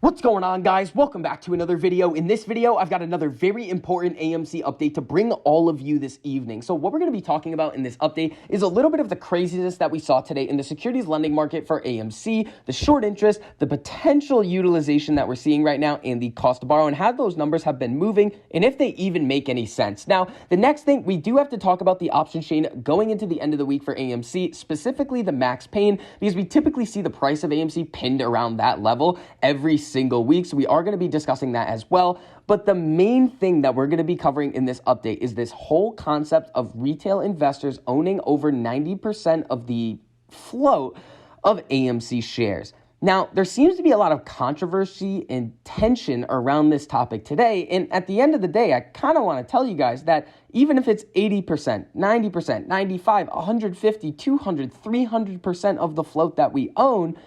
What's going on, guys? Welcome back to another video. In this video, I've got another very important AMC update to bring all of you this evening. So what we're going to be talking about in this update is a little bit of the craziness that we saw today in the securities lending market for AMC, the short interest, the potential utilization that we're seeing right now, and the cost to borrow, and how those numbers have been moving, and if they even make any sense. Now, the next thing, we do have to talk about the option chain going into the end of the week for AMC, specifically the max pain, because we typically see the price of AMC pinned around that level every single week. So we are going to be discussing that as well. But the main thing that we're going to be covering in this update is this whole concept of retail investors owning over 90% of the float of AMC shares. Now, there seems to be a lot of controversy and tension around this topic today. And at the end of the day, I kind of want to tell you guys that even if it's 80%, 90%, 95, 150, 200, 300% of the float that we own,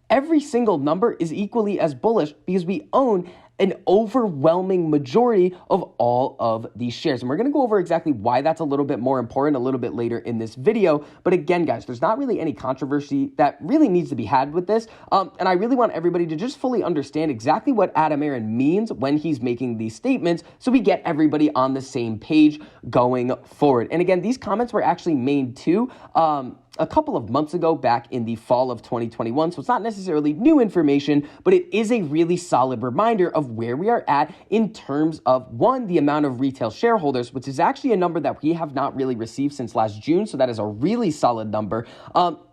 every single number is equally as bullish because we own an overwhelming majority of all of these shares. And we're going to go over exactly why that's a little bit more important a little bit later in this video. But again, guys, there's not really any controversy that really needs to be had with this. And I really want everybody to just fully understand exactly what ARON means when he's making these statements so we get everybody on the same page going forward. And again, these comments were actually made too a couple of months ago, back in the fall of 2021. So it's not necessarily new information, but it is a really solid reminder of where we are at in terms of, one, the amount of retail shareholders, which is actually a number that we have not really received since last June. So that is a really solid number.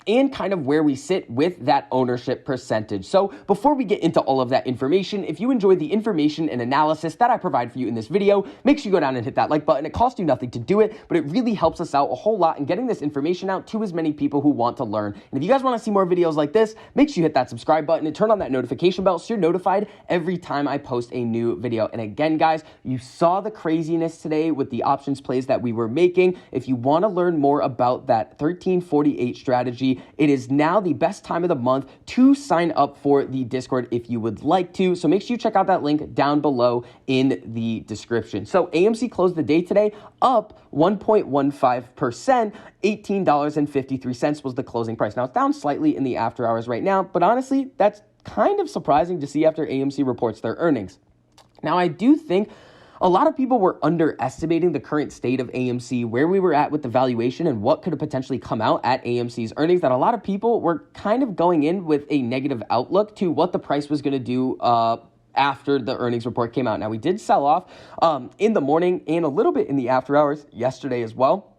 And kind of where we sit with that ownership percentage. So before we get into all of that information, if you enjoyed the information and analysis that I provide for you in this video, make sure you go down and hit that like button. It costs you nothing to do it, but it really helps us out a whole lot in getting this information out to as many people who want to learn. And if you guys want to see more videos like this, make sure you hit that subscribe button and turn on that notification bell so you're notified every time I post a new video. And again, guys, you saw the craziness today with the options plays that we were making. If you want to learn more about that 1348 strategy, it is now the best time of the month to sign up for the Discord if you would like to. So make sure you check out that link down below in the description. So AMC closed the day today up 1.15%. $18.53 was the closing price. Now, it's down slightly in the after hours right now, but honestly, that's kind of surprising to see after AMC reports their earnings. Now, I do think a lot of people were underestimating the current state of AMC, where we were at with the valuation and what could have potentially come out at AMC's earnings, that a lot of people were kind of going in with a negative outlook to what the price was going to do after the earnings report came out. Now, we did sell off in the morning and a little bit in the after hours yesterday as well,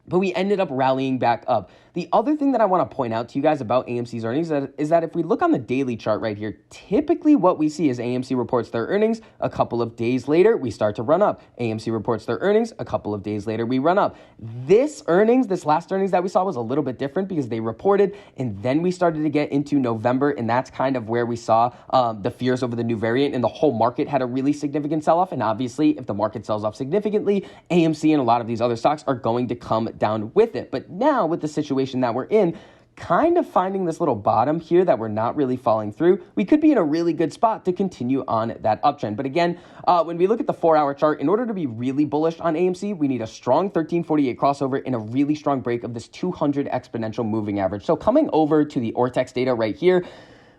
but we ended up rallying back up. The other thing that I want to point out to you guys about AMC's earnings is that if we look on the daily chart right here, typically what we see is AMC reports their earnings, a couple of days later, we start to run up. AMC reports their earnings, a couple of days later, we run up. This last earnings that we saw was a little bit different because they reported, and then we started to get into November, and that's kind of where we saw the fears over the new variant, and the whole market had a really significant sell-off. And obviously, if the market sells off significantly, AMC and a lot of these other stocks are going to come down with it. But now, with the situation that we're in, kind of finding this little bottom here that we're not really falling through, we could be in a really good spot to continue on that uptrend. But again, when we look at the 4-hour chart, in order to be really bullish on AMC, we need a strong 1348 crossover and a really strong break of this 200 exponential moving average. So coming over to the Ortex data right here,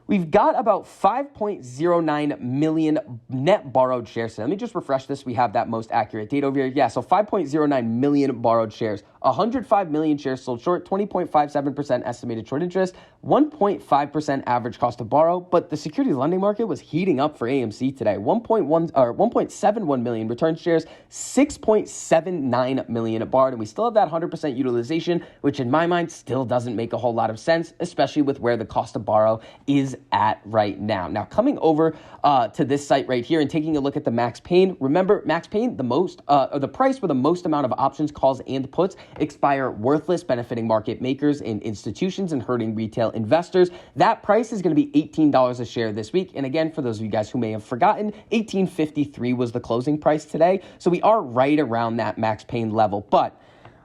we've got about 5.09 million net borrowed shares. So let me just refresh this. We have that most accurate data over here. Yeah, so 5.09 million borrowed shares. 105 million shares sold short, 20.57% estimated short interest, 1.5% average cost to borrow. But the securities lending market was heating up for AMC today. 1.71 million returned shares, 6.79 million borrowed, and we still have that 100% utilization, which in my mind still doesn't make a whole lot of sense, especially with where the cost to borrow is at right now. Now, coming over to this site right here and taking a look at the max pain. Remember, max pain, the price where the most amount of options, calls, and puts expire worthless, benefiting market makers and institutions and hurting retail investors. That price is going to be $18 a share this week. And again, for those of you guys who may have forgotten, $18.53 was the closing price today. So we are right around that max pain level. But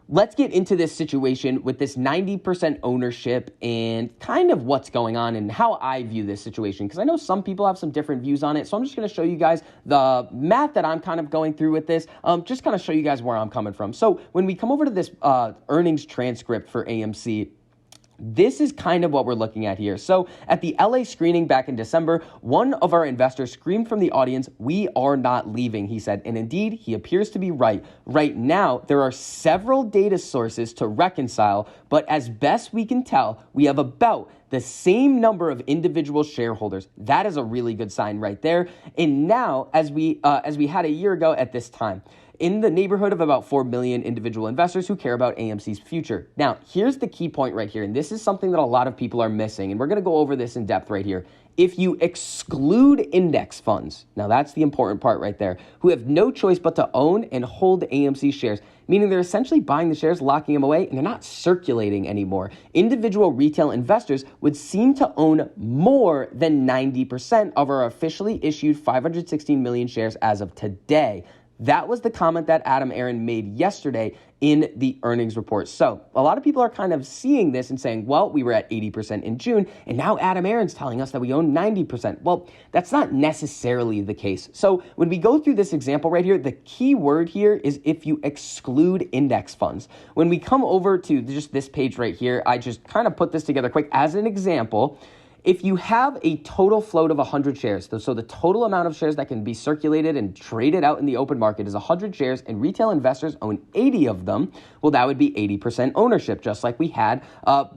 let's get into this situation with this 90% ownership and kind of what's going on and how I view this situation, because I know some people have some different views on it. So I'm just going to show you guys the math that I'm kind of going through with this, just kind of show you guys where I'm coming from. So when we come over to this earnings transcript for AMC, This is kind of what we're looking at here. So at the LA screening back in December, one of our investors screamed from the audience, "We are not leaving," he said. And indeed, he appears to be right. Right now, there are several data sources to reconcile, but as best we can tell, we have about the same number of individual shareholders. That is a really good sign right there. And now, as we had a year ago at this time, in the neighborhood of about 4 million individual investors who care about AMC's future. Now, here's the key point right here, and this is something that a lot of people are missing, and we're going to go over this in depth right here. If you exclude index funds, now that's the important part right there, who have no choice but to own and hold AMC shares, meaning they're essentially buying the shares, locking them away, and they're not circulating anymore. Individual retail investors would seem to own more than 90% of our officially issued 516 million shares as of today. That was the comment that Adam Aron made yesterday in the earnings report. So a lot of people are kind of seeing this and saying, well, we were at 80% in June, and now Adam Aron's telling us that we own 90%. Well, that's not necessarily the case. So when we go through this example right here, the key word here is if you exclude index funds. When we come over to just this page right here, I just kind of put this together quick as an example. If you have a total float of 100 shares, so the total amount of shares that can be circulated and traded out in the open market is 100 shares, and retail investors own 80 of them, well, that would be 80% ownership, just like we had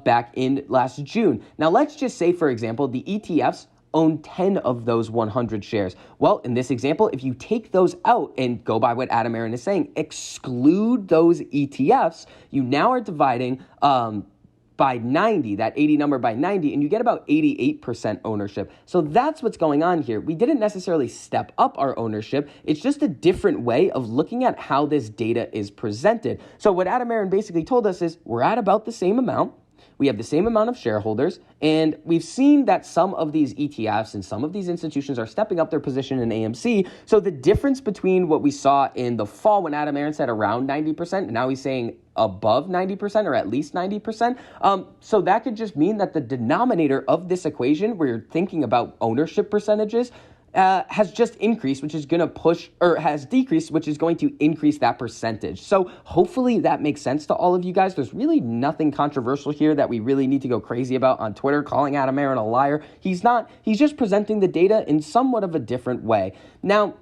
back in last June. Now, let's just say, for example, the ETFs own 10 of those 100 shares. Well, in this example, if you take those out and go by what Adam Aron is saying, exclude those ETFs, you now are dividing by 90, that 80 number by 90, and you get about 88% ownership. So that's what's going on here. We didn't necessarily step up our ownership. It's just a different way of looking at how this data is presented. So what Adam Aron basically told us is we're at about the same amount. We have the same amount of shareholders, and we've seen that some of these ETFs and some of these institutions are stepping up their position in AMC. So the difference between what we saw in the fall when Adam Aron said around 90%, and now he's saying above 90% or at least 90%. So that could just mean that the denominator of this equation, where you're thinking about ownership percentages, has just increased, which is going to push, or has decreased, which is going to increase that percentage. So hopefully that makes sense to all of you guys. There's really nothing controversial here that we really need to go crazy about on Twitter, calling Adam Aron a liar. He's not. He's just presenting the data in somewhat of a different way. Now,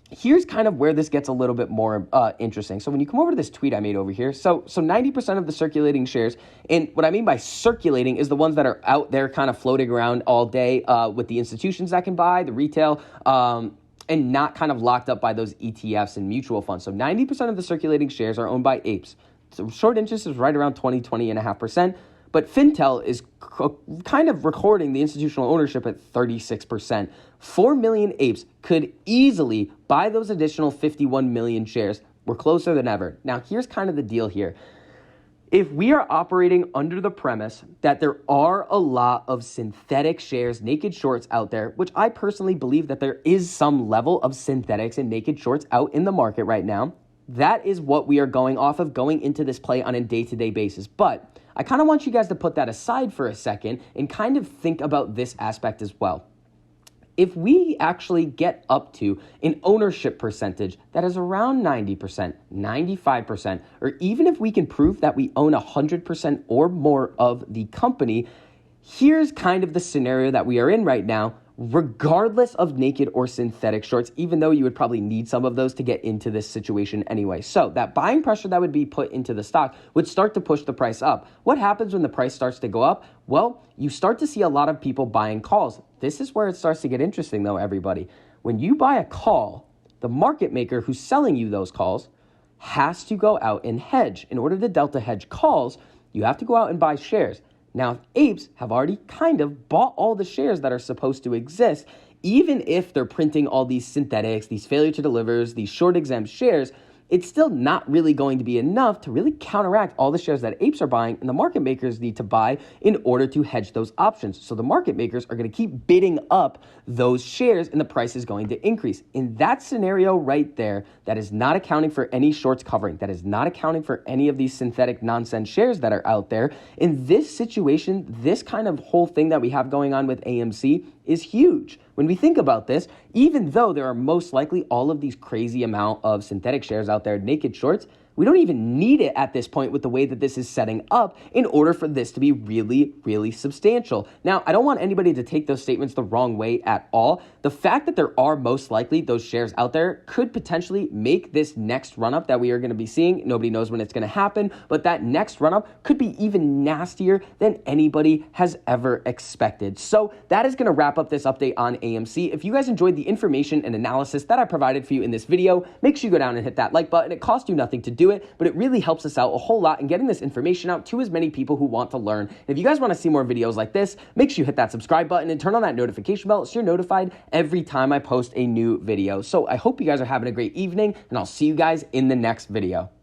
here's kind of where this gets a little bit more interesting. So when you come over to this tweet I made over here, so 90% of the circulating shares, and what I mean by circulating is the ones that are out there kind of floating around all day with the institutions that can buy, the retail, and not kind of locked up by those ETFs and mutual funds. So 90% of the circulating shares are owned by APES. So short interest is right around 20.5%. But Fintel is kind of recording the institutional ownership at 36%. 4 million apes could easily buy those additional 51 million shares. We're closer than ever. Now, here's kind of the deal here. If we are operating under the premise that there are a lot of synthetic shares, naked shorts out there, which I personally believe that there is some level of synthetics and naked shorts out in the market right now, that is what we are going off of going into this play on a day-to-day basis. But I kind of want you guys to put that aside for a second and kind of think about this aspect as well. If we actually get up to an ownership percentage that is around 90%, 95%, or even if we can prove that we own 100% or more of the company, here's kind of the scenario that we are in right now, regardless of naked or synthetic shorts, even though you would probably need some of those to get into this situation anyway. So that buying pressure that would be put into the stock would start to push the price up. What happens when the price starts to go up? Well, you start to see a lot of people buying calls. This is where it starts to get interesting though, everybody. When you buy a call, the market maker who's selling you those calls has to go out and hedge. In order to delta hedge calls, you have to go out and buy shares. Now, apes have already kind of bought all the shares that are supposed to exist, even if they're printing all these synthetics, these failure to delivers, these short exempt shares. It's still not really going to be enough to really counteract all the shares that apes are buying and the market makers need to buy in order to hedge those options. So the market makers are going to keep bidding up those shares and the price is going to increase. In that scenario right there, that is not accounting for any shorts covering. That is not accounting for any of these synthetic nonsense shares that are out there. In this situation, this kind of whole thing that we have going on with AMC is huge. When we think about this, even though there are most likely all of these crazy amount of synthetic shares out there, naked shorts, we don't even need it at this point with the way that this is setting up in order for this to be really, really substantial. Now, I don't want anybody to take those statements the wrong way at all. The fact that there are most likely those shares out there could potentially make this next run-up that we are going to be seeing. Nobody knows when it's going to happen, but that next run-up could be even nastier than anybody has ever expected. So that is going to wrap up this update on AMC. If you guys enjoyed the information and analysis that I provided for you in this video, make sure you go down and hit that like button. It costs you nothing to do it, but it really helps us out a whole lot in getting this information out to as many people who want to learn. And if you guys want to see more videos like this, make sure you hit that subscribe button and turn on that notification bell so you're notified every time I post a new video. So I hope you guys are having a great evening, and I'll see you guys in the next video.